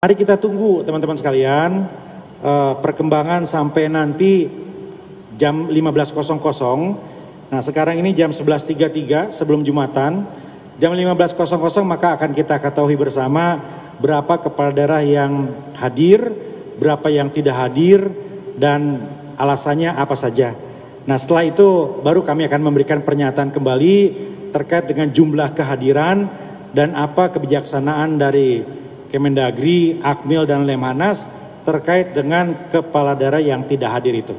Mari kita tunggu teman-teman sekalian perkembangan sampai nanti jam 15.00. Nah sekarang ini jam 11.33 sebelum Jumatan. Jam 15.00 maka akan kita ketahui bersama berapa kepala daerah yang hadir, berapa yang tidak hadir, dan alasannya apa saja. Nah setelah itu baru kami akan memberikan pernyataan kembali terkait dengan jumlah kehadiran dan apa kebijaksanaan dari Kemendagri, Akmil, dan Lemhanas terkait dengan kepala daerah yang tidak hadir itu.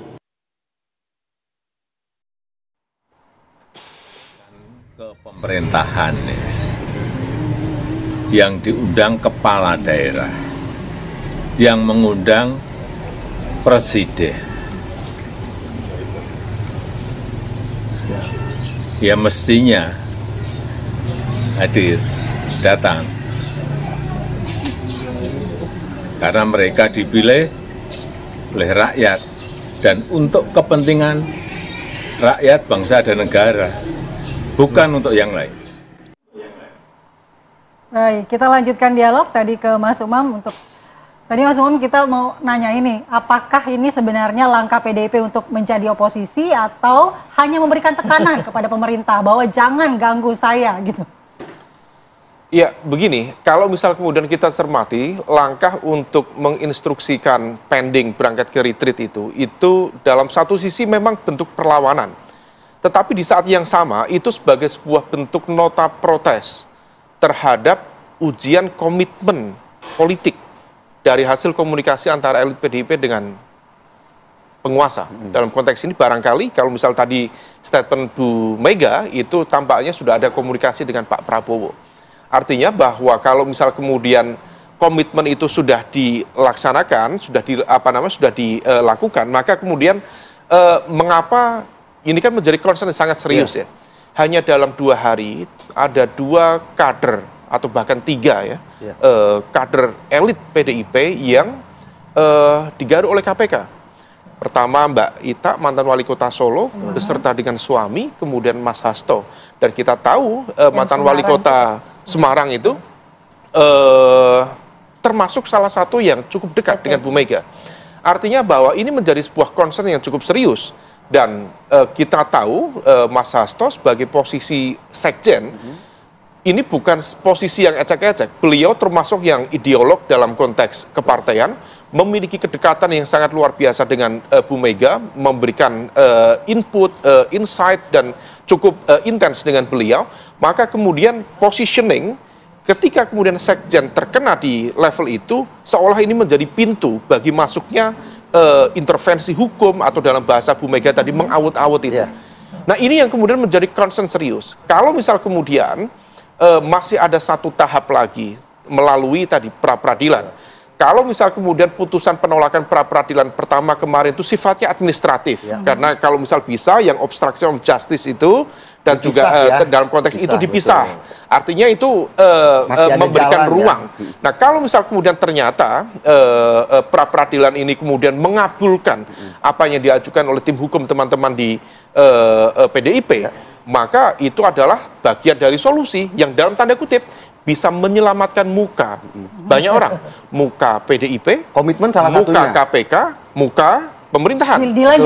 Ke pemerintahan yang diundang kepala daerah, yang mengundang presiden, ya mestinya hadir, datang. Karena mereka dipilih oleh rakyat dan untuk kepentingan rakyat, bangsa, dan negara, bukan untuk yang lain. Baik, kita lanjutkan dialog tadi ke Mas Umam. Tadi Mas Umam kita mau nanya ini, apakah ini sebenarnya langkah PDIP untuk menjadi oposisi atau hanya memberikan tekanan kepada pemerintah bahwa jangan ganggu saya gitu? Ya, begini, kalau misal kemudian kita cermati, langkah untuk menginstruksikan pending berangkat ke retreat itu dalam satu sisi memang bentuk perlawanan. Tetapi di saat yang sama, itu sebagai sebuah bentuk nota protes terhadap ujian komitmen politik dari hasil komunikasi antara elit PDIP dengan penguasa. Dalam konteks ini barangkali kalau misal tadi statement Bu Mega, itu tampaknya sudah ada komunikasi dengan Pak Prabowo. Artinya bahwa kalau misal kemudian komitmen itu sudah dilaksanakan, sudah dilakukan, maka kemudian mengapa ini kan menjadi concern yang sangat serius ya. Hanya dalam 2 hari ada 2 kader atau bahkan 3 kader elit PDIP yang digaruk oleh KPK. Pertama Mbak Ita, mantan wali kota Solo, beserta dengan suami, kemudian Mas Hasto. Dan kita tahu mantan wali kota Semarang itu termasuk salah satu yang cukup dekat dengan Bu Mega. Artinya bahwa ini menjadi sebuah concern yang cukup serius. Dan kita tahu Mas Hasto sebagai posisi sekjen, ini bukan posisi yang ecek-ecek. Beliau termasuk yang ideolog dalam konteks kepartaian, memiliki kedekatan yang sangat luar biasa dengan Bu Mega, memberikan input, insight, dan cukup intens dengan beliau. Maka kemudian positioning ketika kemudian sekjen terkena di level itu, seolah ini menjadi pintu bagi masuknya intervensi hukum atau dalam bahasa Bu Mega tadi mengawut-awut itu. Nah ini yang kemudian menjadi concern serius. Kalau misal kemudian masih ada satu tahap lagi melalui tadi pra-peradilan. Kalau misal kemudian putusan penolakan pra-peradilan pertama kemarin itu sifatnya administratif, karena kalau misal bisa yang obstruction of justice itu dan dipisah, juga dalam konteks itu dipisah, artinya itu memberikan ruang. Nah kalau misal kemudian ternyata pra-peradilan ini kemudian mengabulkan apa yang diajukan oleh tim hukum teman-teman di PDIP, maka itu adalah bagian dari solusi yang dalam tanda kutip bisa menyelamatkan muka banyak orang, muka PDIP, komitmen salah satunya, muka KPK, muka pemerintahan. Deal-dealnya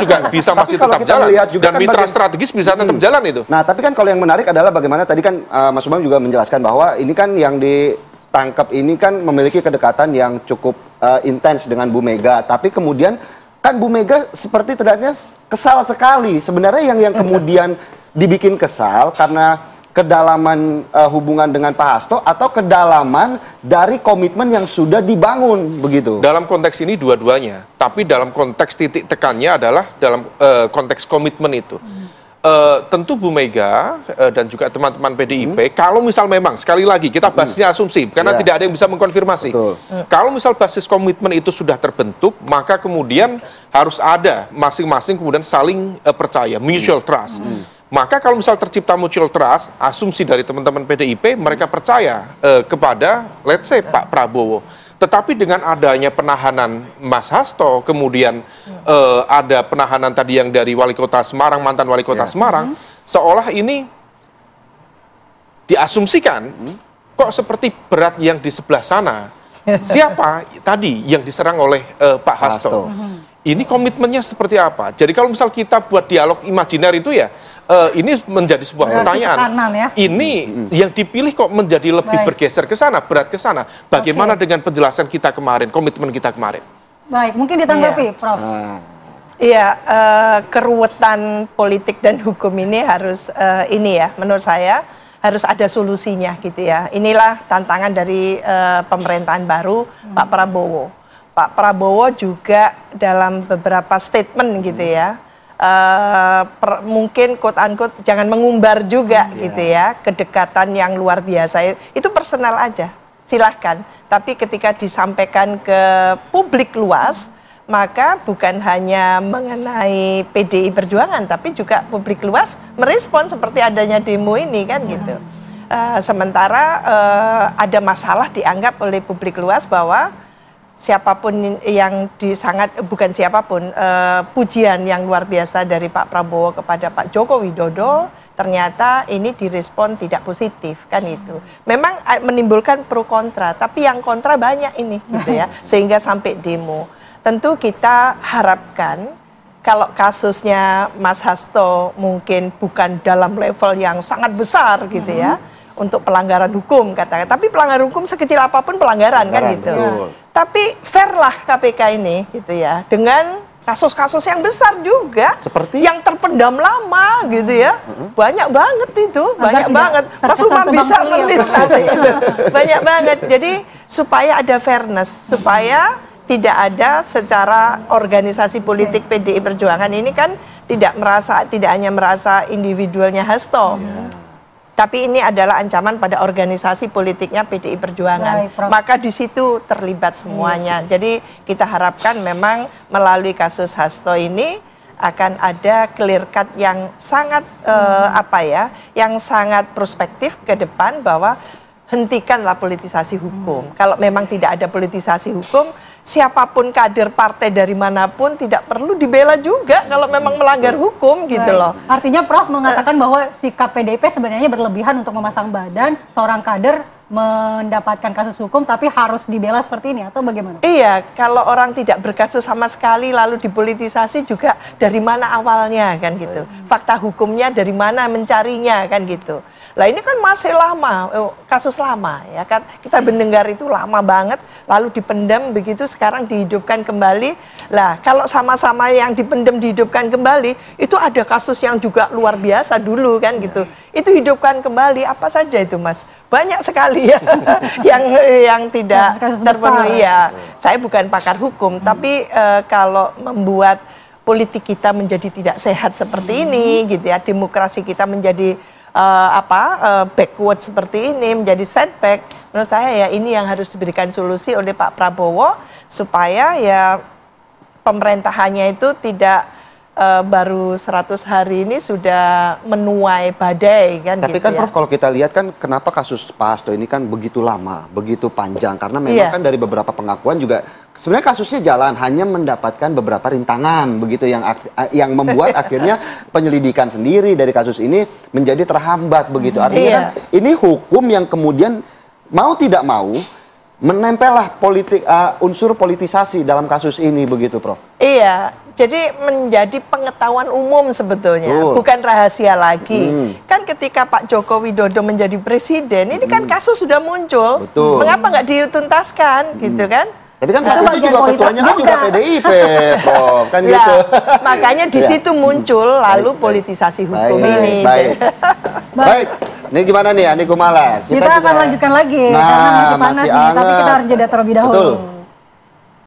juga bisa masih tetap jalan, dan mitra strategis bisa tetap jalan itu. Nah, tapi kan kalau yang menarik adalah bagaimana tadi kan Mas Umam juga menjelaskan bahwa ini kan yang ditangkap ini kan memiliki kedekatan yang cukup intens dengan Bu Mega, tapi kemudian kan Bu Mega seperti terlihatnya kesal sekali. Sebenarnya yang kemudian dibikin kesal karena kedalaman hubungan dengan Pak Hasto atau kedalaman dari komitmen yang sudah dibangun begitu? Dalam konteks ini dua-duanya, tapi dalam konteks titik tekannya adalah dalam konteks komitmen itu. Tentu Bu Mega dan juga teman-teman PDIP, kalau misal memang, sekali lagi kita basisnya asumsi, karena tidak ada yang bisa mengkonfirmasi. Kalau misal basis komitmen itu sudah terbentuk, maka kemudian harus ada masing-masing kemudian saling percaya, mutual trust. Maka kalau misal tercipta mutual trust, asumsi dari teman-teman PDIP, mereka percaya kepada, let's say, Pak Prabowo. Tetapi dengan adanya penahanan Mas Hasto, kemudian ada penahanan tadi yang dari wali kota Semarang, mantan wali kota Semarang, seolah ini diasumsikan kok seperti berat yang di sebelah sana. Siapa tadi yang diserang oleh Pak Hasto? Ini komitmennya seperti apa? Jadi kalau misal kita buat dialog imajiner itu ya, ini menjadi sebuah pertanyaan. Ya? Ini yang dipilih kok menjadi lebih bergeser ke sana, berat ke sana. Bagaimana dengan penjelasan kita kemarin, komitmen kita kemarin? Baik, mungkin ditanggapi, Prof. Iya, keruwetan politik dan hukum ini harus ini ya, menurut saya harus ada solusinya gitu ya. Inilah tantangan dari pemerintahan baru Pak Prabowo. Pak Prabowo juga dalam beberapa statement gitu ya, mungkin quote unquote jangan mengumbar juga gitu ya, kedekatan yang luar biasa itu personal aja, silahkan. Tapi ketika disampaikan ke publik luas, maka bukan hanya mengenai PDI Perjuangan, tapi juga publik luas merespon seperti adanya demo ini kan gitu. Sementara ada masalah dianggap oleh publik luas bahwa siapapun yang bukan siapapun, pujian yang luar biasa dari Pak Prabowo kepada Pak Joko Widodo ternyata ini direspon tidak positif kan itu. Memang menimbulkan pro kontra, tapi yang kontra banyak ini gitu ya, sehingga sampai demo. Tentu kita harapkan kalau kasusnya Mas Hasto mungkin bukan dalam level yang sangat besar gitu ya, untuk pelanggaran hukum katakan, tapi pelanggaran hukum sekecil apapun pelanggaran kan gitu. Betul. Tapi fair lah KPK ini gitu ya, dengan kasus-kasus yang besar juga, seperti yang terpendam lama gitu ya, banyak banget itu, banyak banget. Mas Umar bisa menulis itu, banyak banget. Jadi supaya ada fairness, supaya tidak ada secara organisasi politik PDI Perjuangan ini kan tidak hanya merasa individualnya Hasto. Tapi ini adalah ancaman pada organisasi politiknya PDI Perjuangan. Maka di situ terlibat semuanya. Jadi kita harapkan memang melalui kasus Hasto ini akan ada clear cut yang sangat yang sangat prospektif ke depan bahwa hentikanlah politisasi hukum. Kalau memang tidak ada politisasi hukum, siapapun kader partai dari manapun tidak perlu dibela juga kalau memang melanggar hukum gitu loh. Artinya Prof mengatakan bahwa sikap PDIP sebenarnya berlebihan untuk memasang badan seorang kader mendapatkan kasus hukum tapi harus dibela seperti ini atau bagaimana? Iya, kalau orang tidak berkasus sama sekali lalu dipolitisasi juga dari mana awalnya kan gitu. Fakta hukumnya dari mana mencarinya kan gitu. Lah ini kan masih lama, kasus lama ya kan. Kita mendengar itu lama banget, lalu dipendam begitu sekarang dihidupkan kembali. Lah kalau sama-sama yang dipendam dihidupkan kembali, itu ada kasus yang juga luar biasa dulu kan gitu. Itu hidupkan kembali apa saja itu Mas? Banyak sekali ya yang tidak terpenuhi ya. Saya bukan pakar hukum, tapi kalau membuat politik kita menjadi tidak sehat seperti ini gitu ya, demokrasi kita menjadi backward seperti ini, menjadi setback, menurut saya ya ini yang harus diberikan solusi oleh Pak Prabowo supaya ya pemerintahannya itu tidak baru 100 hari ini sudah menuai badai kan. Tapi gitu kan ya. Prof, kalau kita lihat kan kenapa kasus Pak Hasto ini kan begitu lama, begitu panjang, karena memang kan dari beberapa pengakuan juga sebenarnya kasusnya jalan, hanya mendapatkan beberapa rintangan begitu yang membuat akhirnya penyelidikan sendiri dari kasus ini menjadi terhambat begitu. Artinya kan ini hukum yang kemudian mau tidak mau menempellah unsur politisasi dalam kasus ini begitu Prof. Iya, jadi menjadi pengetahuan umum sebetulnya, bukan rahasia lagi. Kan ketika Pak Joko Widodo menjadi presiden, ini kan kasus sudah muncul. Mengapa nggak dituntaskan gitu kan? Tapi kan satu itu juga ketuanya kan juga PDIP, Prof. Kan gitu. Makanya di situ muncul lalu politisasi hukum ini. Baik. Ini gimana nih Andi Kumala? Kita akan lanjutkan lagi karena masih panas nih, tapi kita harus jeda terlebih dahulu.